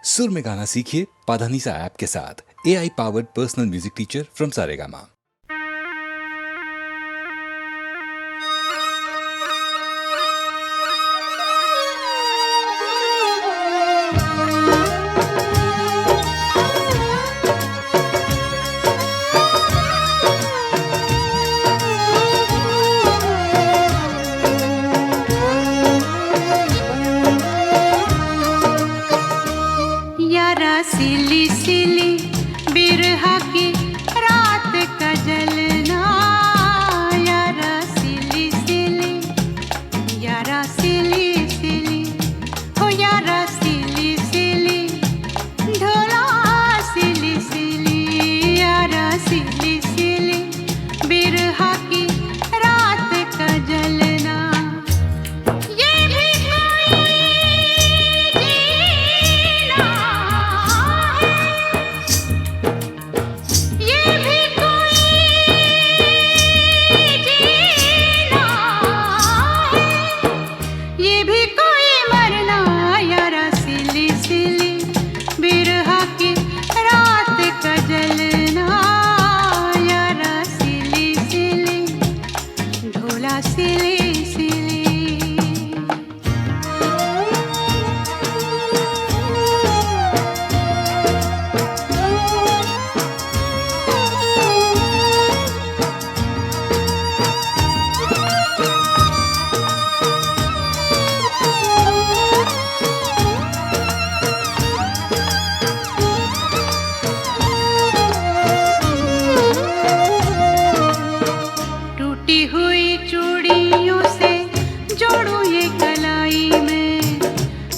सुर में गाना सीखिए पाधानीसा ऐप के साथ। AI powered personal music teacher from Saregama. सिली सिली बिरहा की रात का जलना, यारा सिली सिली, यारा सिली सिली, हो यारा सिली सिली, ढोला सिली सिली, यारा सिली सिली बिरहा की रात का जलना।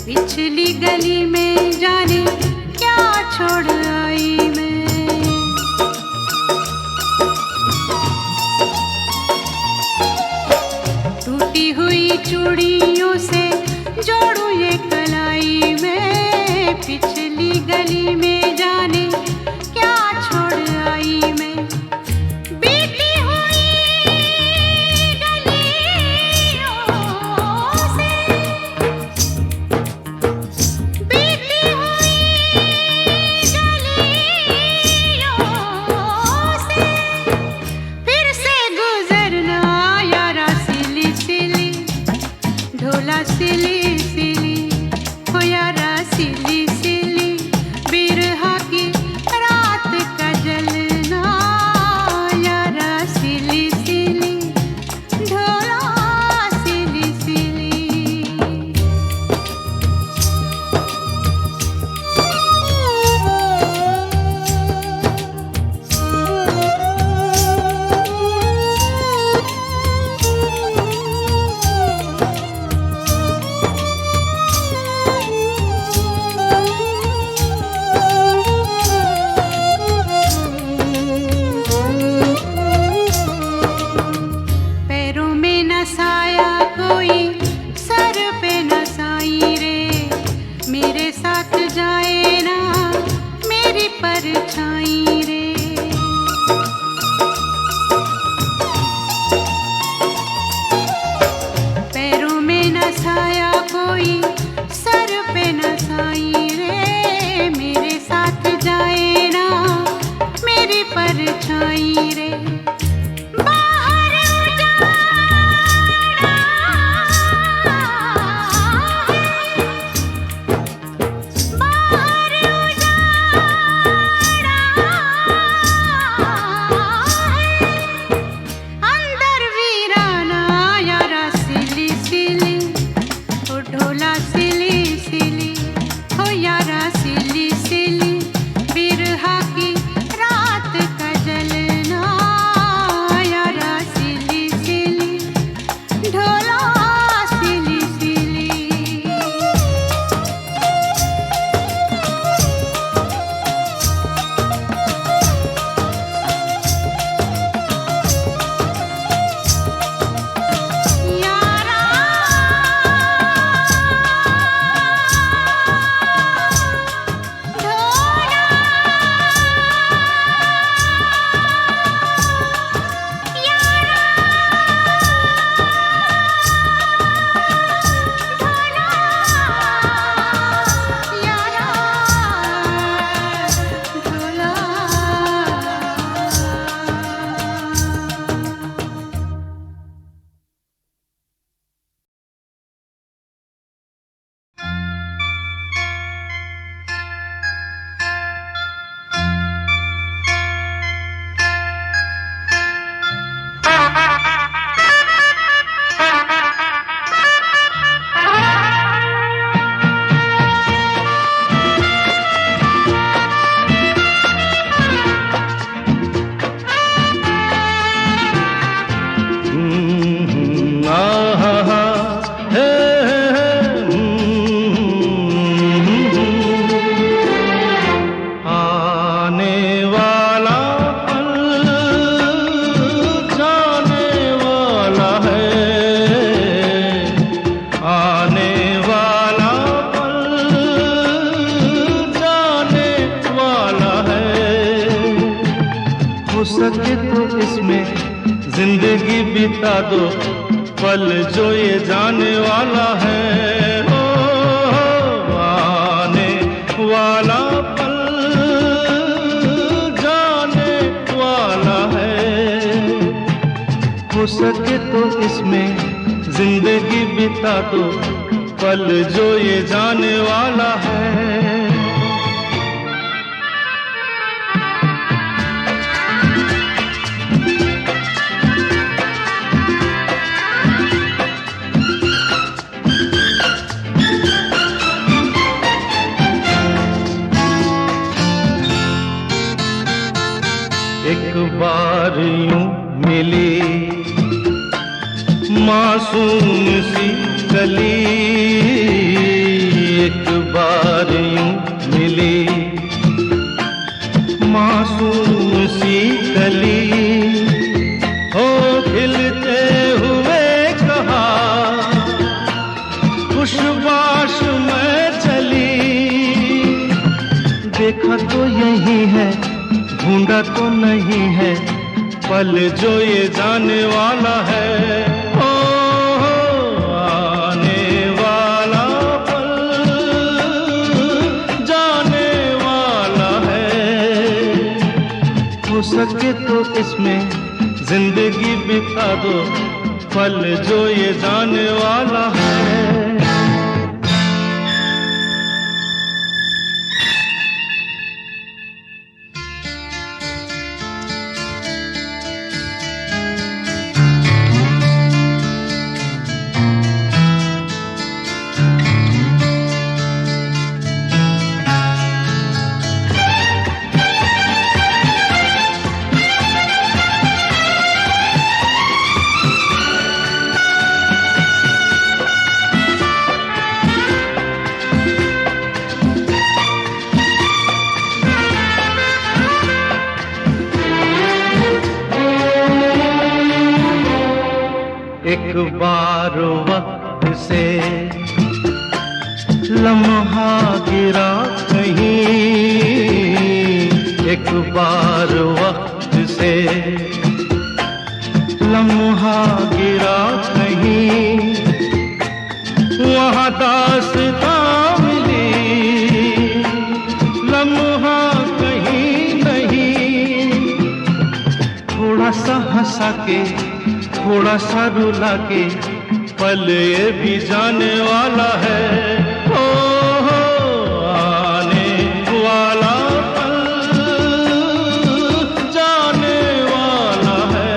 पिछली गली में जाने क्या छोड़ आई मैं, टूटी हुई चूड़ियों से जोड़ू ये कलाई में, पिछली गली में जाने क्या छोड़ आई मैं। सिली सिली, हो यारा सिली सिली बिरहा की रात का जलना, यारा सिली सिली, ढोला सिली सिली। साया कोई सर पे न साई रे, मेरे साथ जाए ना मेरी परछाई रे। पैरों में न साया कोई सर पे न साई रे, मेरे साथ जाए ना मेरी परछाई रे। सके तो इसमें जिंदगी बिता दो, पल जो ये जाने वाला है, हो आने वाला पल जाने वाला है। हो सके तो इसमें जिंदगी बिता दो, पल जो ये जाने वाला है। एक बार यूं मिली मासूम सी कली, एक बार यूं मिली मासूम सी कली, हो खिलते हुए कहा खुशबाश में चली, देखा तो यही है ढूंढा तो नहीं है, पल जो ये जाने वाला है, ओ आने वाला पल जाने वाला है। हो सके तो इसमें जिंदगी बिता दो, पल जो ये जाने वाला है। एक बार वक्त से लम्हा गिरा कहीं, एक बार वक्त से लम्हा गिरा कहीं, वहाँ दास्तां मिली लम्हा कहीं नहीं, थोड़ा सा हंसा के थोड़ा सा रुला के, पल ये भी जाने वाला है, ओ आने वाला पल जाने वाला है।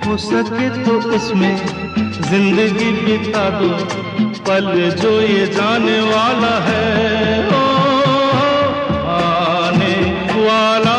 हो सके तो इसमें जिंदगी बिता दो, पल जो ये जाने वाला है, ओ आने वाला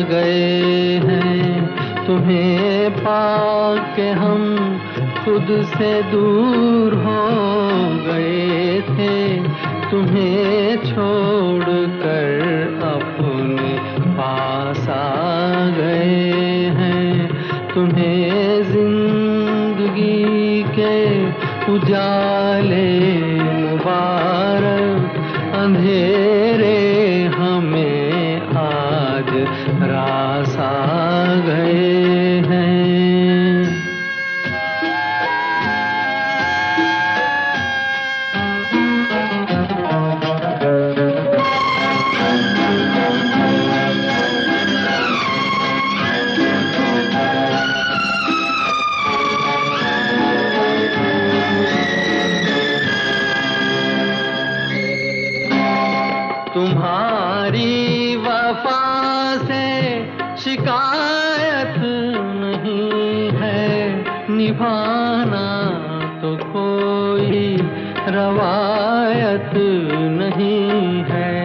गए हैं। तुम्हें पाके हम खुद से दूर हो गए थे, तुम्हें छोड़कर अपने पास आ गए हैं। तुम्हें जिंदगी के उजाले मुबारक, अंधेरे हमें आज रास आ गए हैं। तुम्हारी वफा से शिकायत नहीं है, निभाना तो कोई रवायत नहीं है।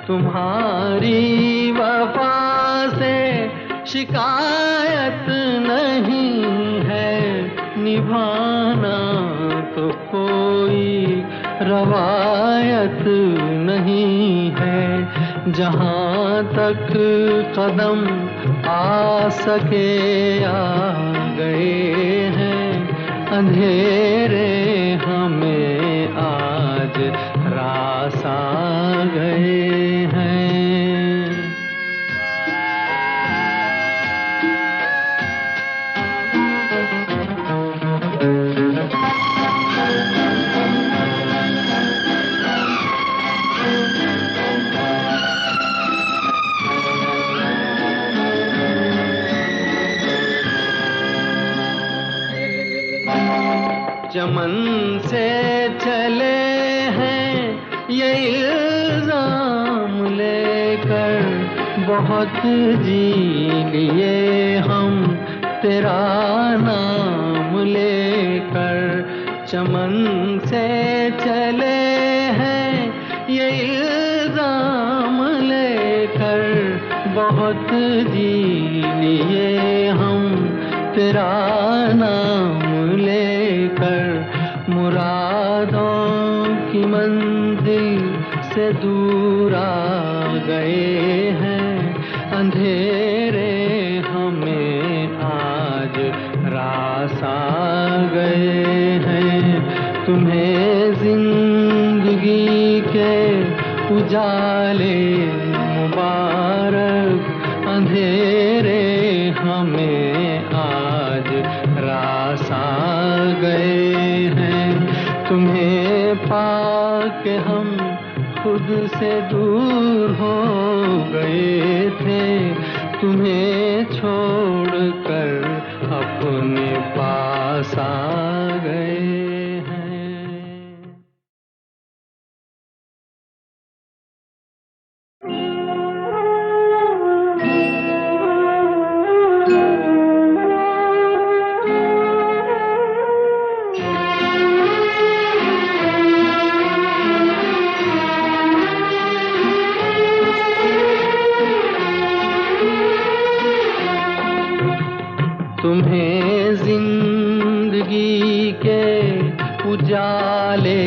तुम्हारी वफा से शिकायत नहीं है, निभाना तो कोई रवायत नहीं है। जहाँ तक कदम आ सके आ गए हैं, अंधेरे हमें आज रास आ गए हैं। चमन से चले हैं ये इल्जाम लेकर, बहुत जी लिए हम तेरा नाम लेकर। चमन से चले हैं ये इल्जाम लेकर, बहुत जी लिए हम तेरा नाम लेकर। मुरादों की मंजिल से दूर आ गए हैं, अंधेरे हमें आज रास आ गए हैं। तुम्हें जिंदगी के उजाले मुबारक, अंधेरे हमें आज रास आ गए हैं। तुम्हें पाके हम खुद से दूर हो गए थे, तुम्हें छोड़कर अपने पास आ गए हैं। तुम्हें जिंदगी के उजाले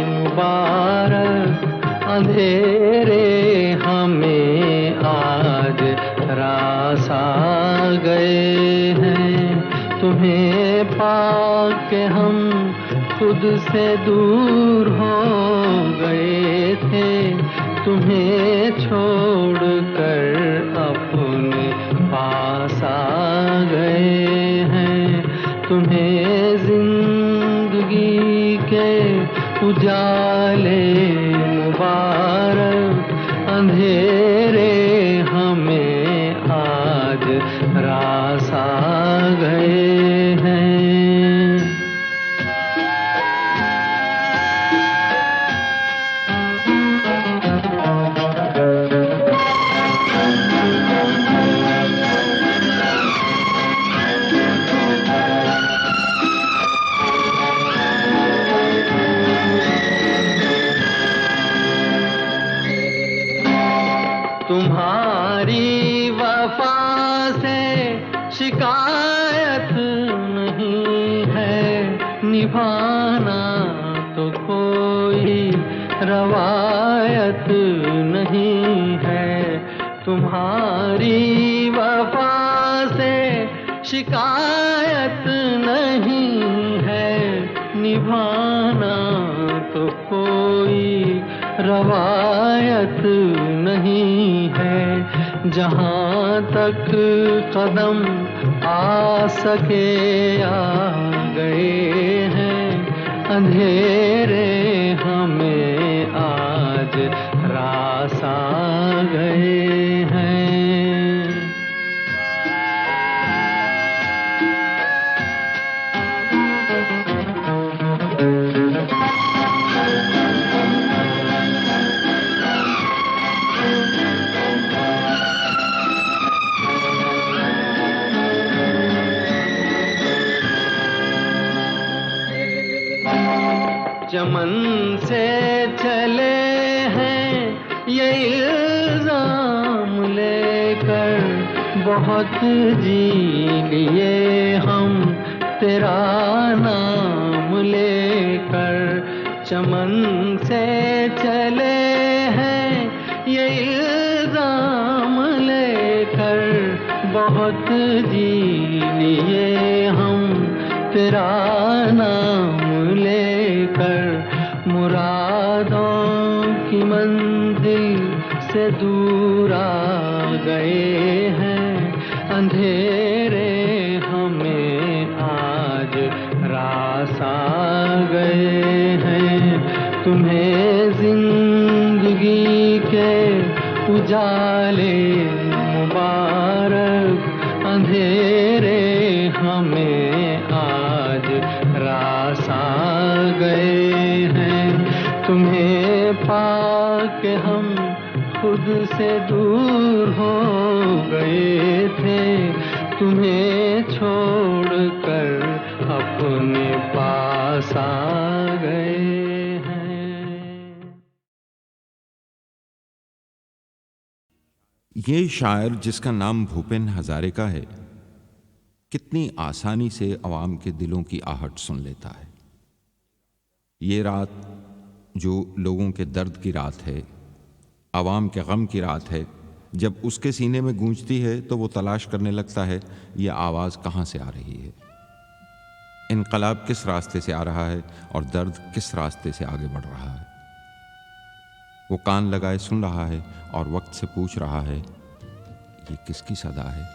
मुबारक, अंधेरे हमें आज रास आ गए हैं। तुम्हें पाके हम खुद से दूर हो गए थे, तुम्हें छोड़कर अपने पास आ गए हैं। तुम्हें जिंदगी के उजाले मुबारक, अंधेरे हमें आज रास आ गए हैं। शिकायत नहीं है, तुम्हारी वफा से शिकायत नहीं है, निभाना तो कोई रवायत नहीं है। जहाँ तक कदम आ सके आ गए हैं, अंधेरे हमें आज रास आ गए हैं। चमन से चले हैं ये इल्जाम लेकर, बहुत जी लिए हम तेरा नाम लेकर। चमन से चले हैं ये इल्जाम लेकर, बहुत जी लिए हम तेरा नाम लेकर। मुरादों की मंजिल से दूर आ गए हैं, अंधेरे हमें आज रास आ गए हैं। तुम्हें जिंदगी के उजाले मुबारक, अंधेरे हमें आज रास आ गए हैं। तुम्हें पाके हम खुद से दूर हो गए थे, तुम्हें छोड़कर अपने पास आ गए हैं। ये शायर जिसका नाम भूपेन हजारिका है, कितनी आसानी से अवाम के दिलों की आहट सुन लेता है। ये रात जो लोगों के दर्द की रात है, अवाम के गम की रात है, जब उसके सीने में गूंजती है तो वो तलाश करने लगता है ये आवाज़ कहाँ से आ रही है, इनकलाब किस रास्ते से आ रहा है और दर्द किस रास्ते से आगे बढ़ रहा है। वो कान लगाए सुन रहा है और वक्त से पूछ रहा है ये किसकी सदा है।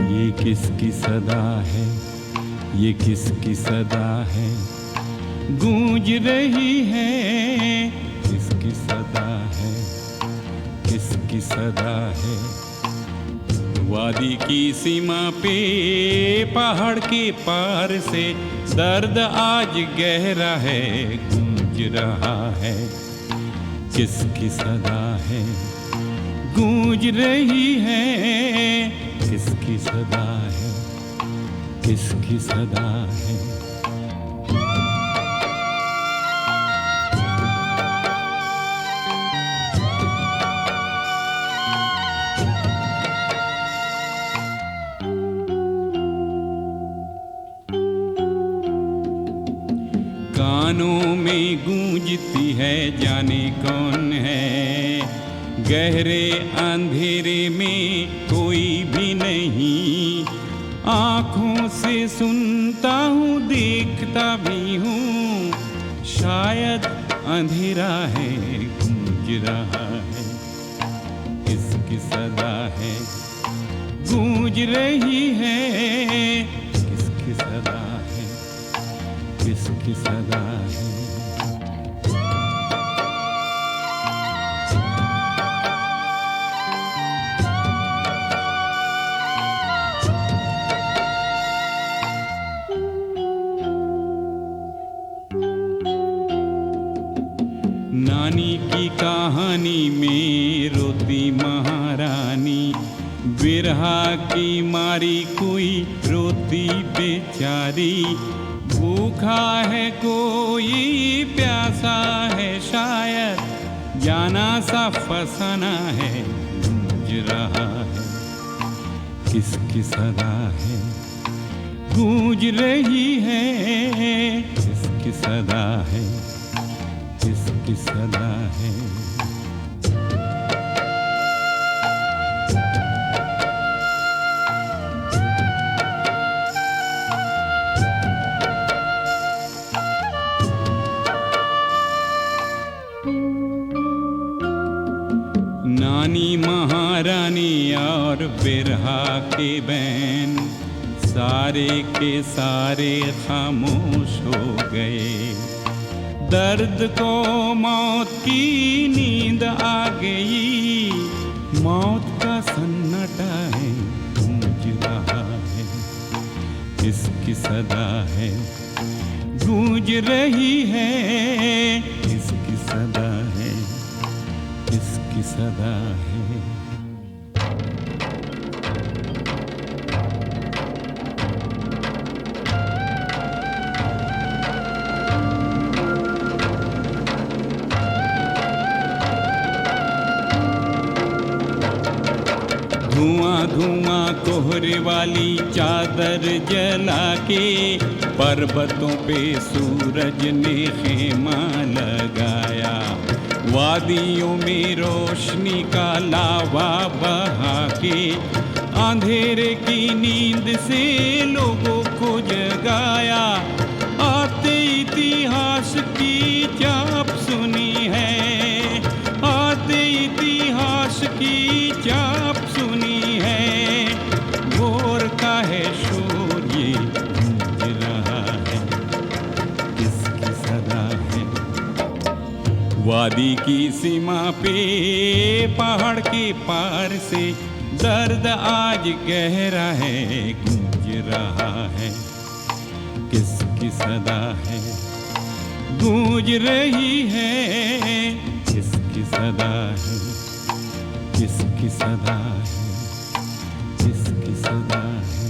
ये किसकी सदा है, ये किसकी सदा है, गूंज रही है, किसकी सदा है, किसकी सदा है। वादी की सीमा पे पहाड़ के पार से दर्द आज गहरा है, गूंज रहा है, किसकी सदा है, गूंज रही है, किसकी सदा है, किसकी सदा है। कानों में गूंजती है जाने कौन है, गहरे अंधेरे में कोई भी नहीं। आँखों से सुनता हूँ देखता भी हूँ, शायद अंधेरा है, गूंज रहा है, किसकी सदा है, गूंज रही है, किसकी सदा है, किसकी सदा है। नानी की कहानी में रोती महारानी, बिरहा की मारी कोई रोती बेचारी। भूखा है कोई प्यासा है शायद, जाना सा फसाना है, गूंज रहा है, किसकी सदा है, गूंज रही है, किसकी सदा है, किसकी सदा है। नानी महारानी और बिरहा के बैन सारे के सारे खामोश हो गए। दर्द को मौत की नींद आ गई, मौत का सन्नाटा है, गूंज रहा है, किसकी सदा है, गूंज रही है, किसकी सदा है, किसकी सदा है। धुआं धुआं कोहरे वाली चादर जला के पर्वतों पे सूरज ने खेमा लगाया। वादियों में रोशनी का लावा बहा के अंधेरे की नींद से लोगों को जगाया। आते इतिहास की चाप सुनी है, आते इतिहास की चाप सुनी है। घोर का है शोर ये गूंज रहा है, किसकी सदा है। वादी की सीमा पे पहाड़ के पार से दर्द आज गहरा है, गूंज रहा है, किसकी सदा है, गूंज रही है, किसकी सदा है, किसकी सदा है, किसकी सदा है।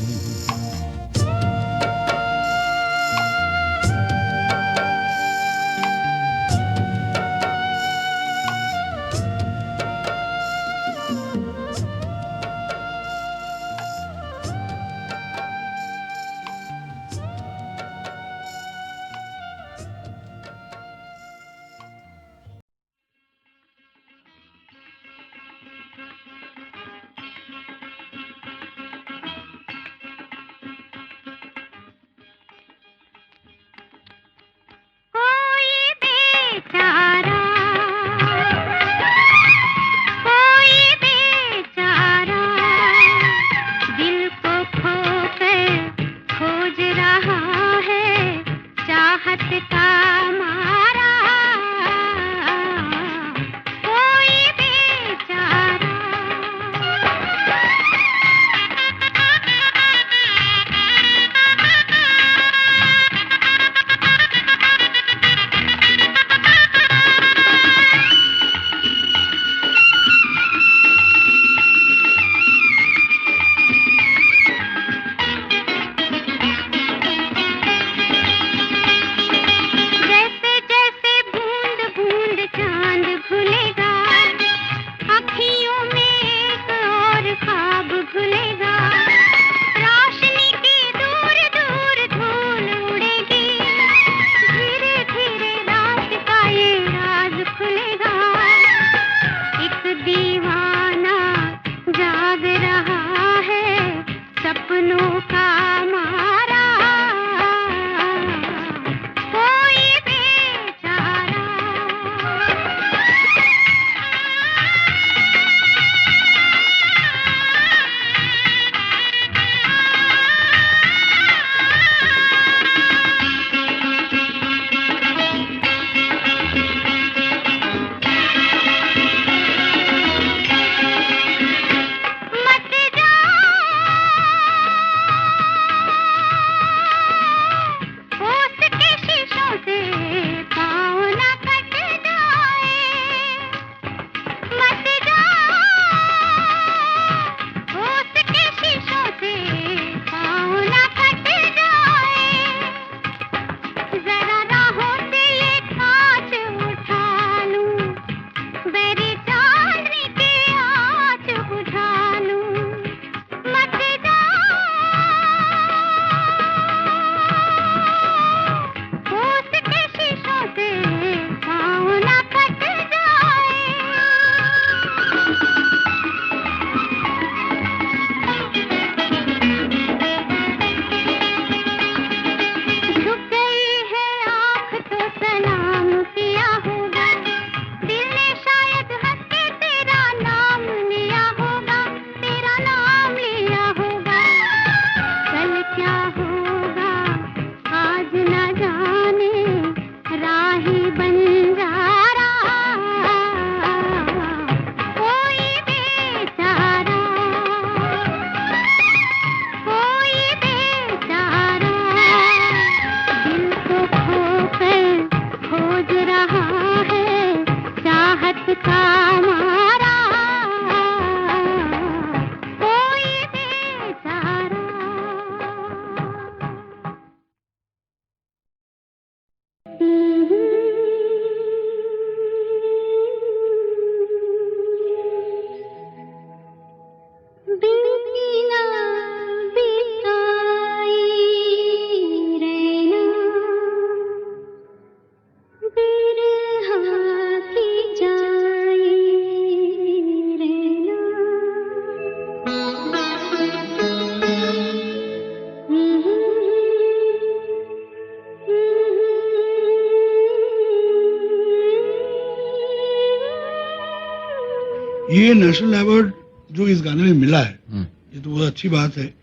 ये नेशनल अवार्ड जो इस गाने में मिला है, ये तो बहुत अच्छी बात है।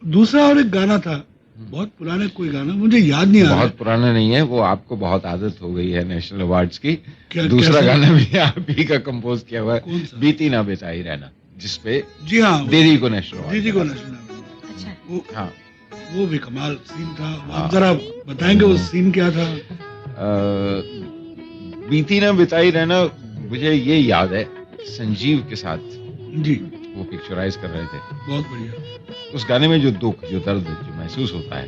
दूसरा और एक गाना था, बहुत पुराने कोई गाना, मुझे याद नहीं आ रहा। बहुत पुराना नहीं है वो, आपको बहुत आदत हो गई है नेशनल अवार्ड्स की। दूसरा कैसा? गाना भी आप ही का कंपोज किया हुआ कौन है, सा? बीती ना बिताई रहना, जिसपे जी हाँ, दीदी को नेशनल अवार्ड दीदी को मिला। National award. अच्छा, हाँ, वो भी कमाल सीन था। आप जरा बताएंगे वो सीन क्या था? बीती ना बिताई रहना, मुझे ये याद है संजीव के साथ जी, वो पिक्चराइज कर रहे थे। बहुत बढ़िया। उस गाने में जो दुख, जो दर्द जो महसूस होता है,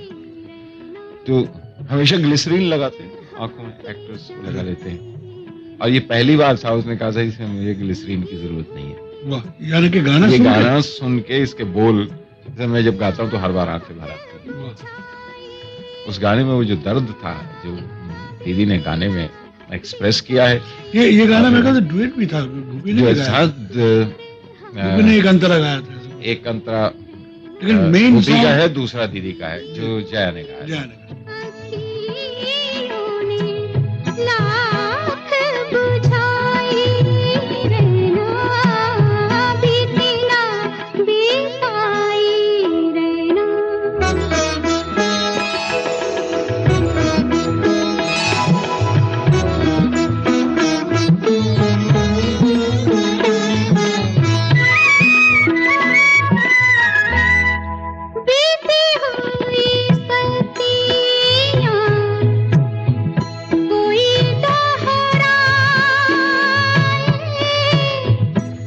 तो हमेशा ग्लिसरीन लगाते हैं आंखों में, एक्टर्स लगा लेते हैं, और ये पहली बार था उसने कहा था इसमें मुझे ग्लिसरीन की जरूरत नहीं है। वाह, यानी कि गाना ये सुन के- गाना सुन के इसके बोल जैसे मैं जब गाता हूँ तो हर बार आंखें भर आती हैं। वाह। उस गाने में वो जो दर्द था, जो दीदी ने गाने में एक्सप्रेस किया है, ये गाना मेरे ख्याल से डुएट भी था, भूपी ने जो भी गाया था। भूपी ने एक अंतरा गाया था, एक अंतरा लेकिन मेन भूपी का सॉन्ग है, दूसरा दीदी का है जो जया ने गाया है। जया ने गाया। लाख बुझाई रहना, बीती ना बिताई बीती हुई सतियां कोई दोहराए,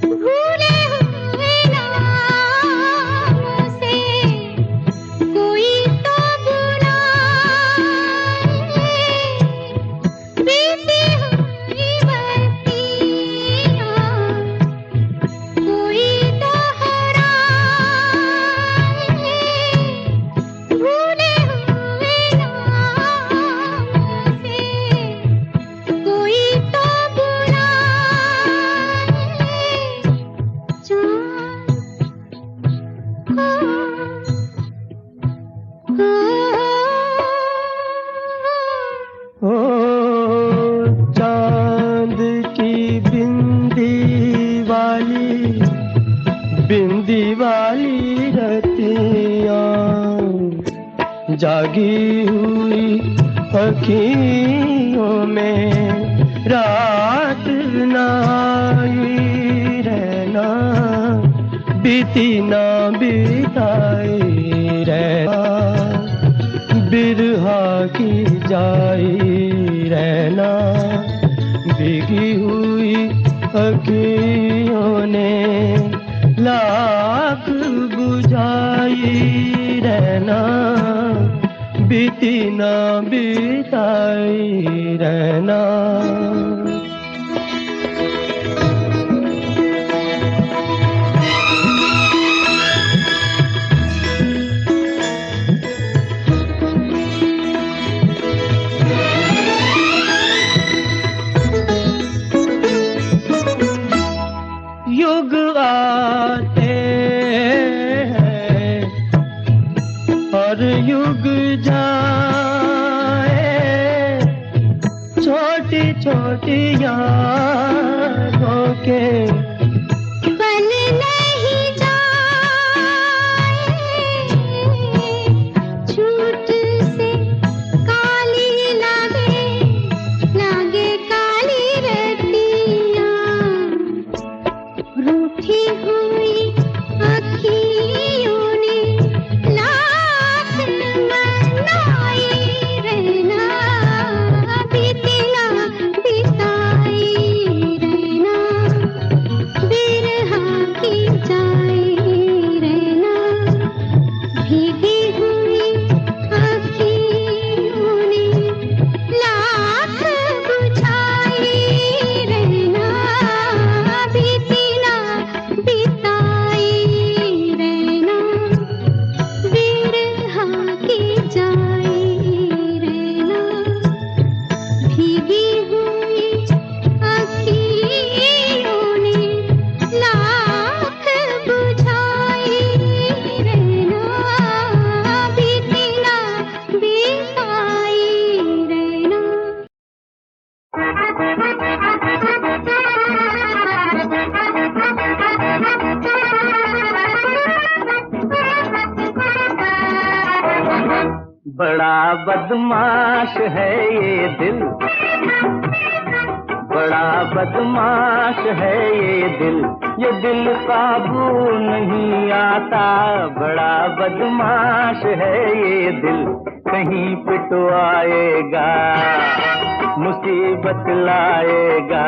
भूले हुए नाम से कोई तो बुलाए, बीती हुई बत्तियां कोई दोहराए, भूले हुए नाम से कोई तो बुलाए, ओ चांद की बिंदी वाली रतियां, जागी हुई अखियों में रात नाई रहना, बीती ना बिताई रहना, बिरहा की जाई रहना, भीगी हुई अखियों ने लाख बुझाई रहना, बीती ना बिताई रहना। युग आते हैं और युग जाए, छोटी छोटी यादों के पल नहीं जाए, झूठ से काली लागे काली रतियां, रूठी हुई अखियों ने लाख मनाई रहना, बीती ना बिताई रहना, बिरहा की जाई रहना, भीगी हुई अखियों ने लाख बुझाई रहना, बीती ना बिताई बड़ा बदमाश है ये दिल, बड़ा बदमाश है ये दिल काबू नहीं आता। बड़ा बदमाश है ये दिल, कहीं पिटवाएगा, मुसीबत लाएगा।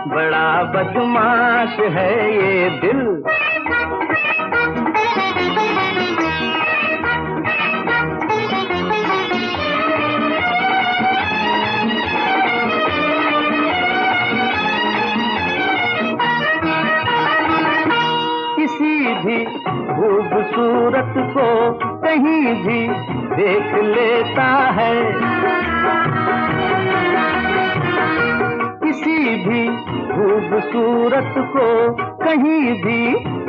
बड़ा बदमाश है ये दिल। किसी भी खूबसूरत को कहीं भी देख लेता है, किसी भी खूबसूरत को कहीं भी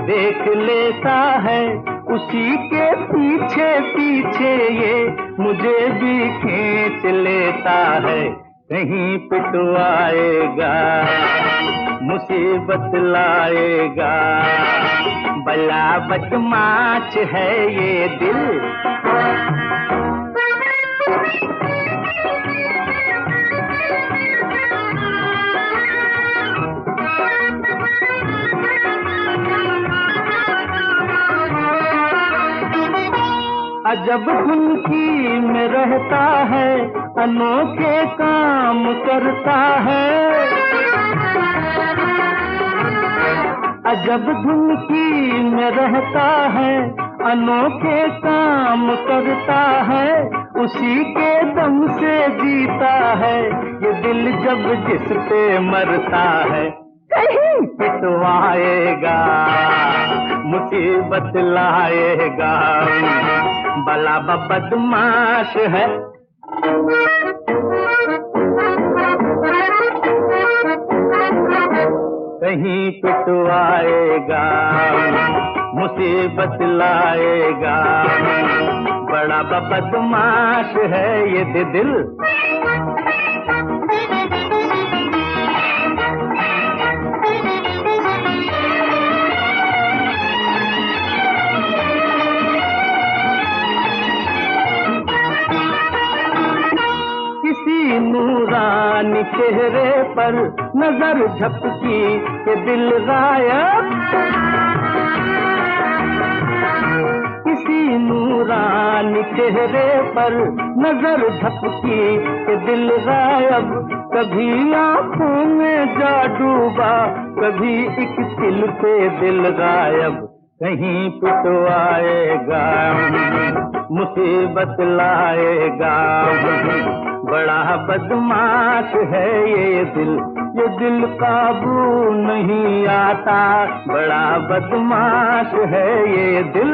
देख लेता है। उसी के पीछे पीछे ये मुझे भी खींच लेता है। कहीं पिटवाएगा, मुसीबत लाएगा। बड़ा बदमाश है ये दिल। अजब धुनकी में रहता है, अनोखे काम करता है। अजब धुनकी में रहता है, अनोखे काम करता है। उसी के दम से जीता है ये दिल जब जिस पे मरता है। कहीं पिटवाएगा, मुसीबत लाएगा। बड़ा बदमाश है। कहीं पिटवाएगा, मुसीबत लाएगा। बड़ा बदमाश है ये दिल। नूरानी चेहरे पर नजर झपकी के दिल गायब। किसी नूरानी चेहरे पर नजर झपकी के दिल गायब। कभी आंखों में जा डूबा, कभी एक दिल पे दिल गायब। कहीं पिटवाएगा, मुसीबत लाएगा। बड़ा बदमाश है ये दिल काबू नहीं आता। बड़ा बदमाश है ये दिल।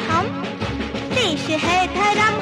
हम देश है धर्म